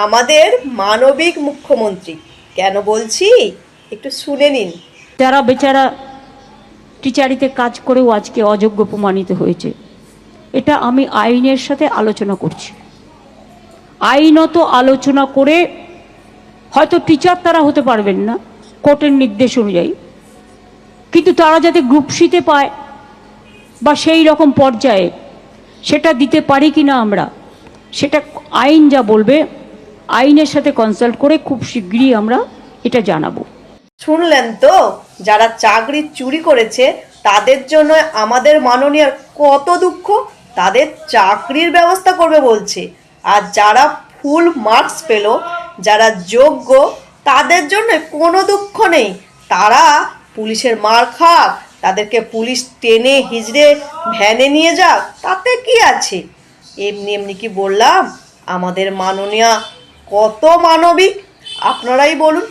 আমাদের মানবিক মুখ্যমন্ত্রী। কেন বলছি একটু শুনে নিন। যারা বেচারা টিচারিতে কাজ করেও আজকে অযোগ্য প্রমাণিত হয়েছে, এটা আমি আইনের সাথে আলোচনা করছি। আইনত আলোচনা করে হয়তো টিচার তারা হতে পারবেন না কোর্টের নির্দেশ অনুযায়ী, কিন্তু তারা যাতে গ্রুপ সিতে পায় বা সেই রকম পর্যায়ে সেটা দিতে পারি কি না আমরা, সেটা আইন যা বলবে আইনের সাথে কনসাল্ট করে খুব শীঘ্রই আমরা এটা জানাবো। শুনলেন তো, যারা চাকরি চুরি করেছে তাদের জন্য আমাদের মাননীয় কত দুঃখ। তাদের চাকরির ব্যবস্থা করবে বলছে, আর যারা ফুল মার্কস পেল, যারা যোগ্য, তাদের জন্য কোনো দুঃখ নেই। তারা পুলিশের মার খাক, তাদেরকে পুলিশ টেনে হিজড়ে ভ্যানে নিয়ে যাক, তাতে কি আছে। এমনি এমনি কি বললাম? আমাদের মাননীয়া কত মানবিক, আপনারাই বলুন।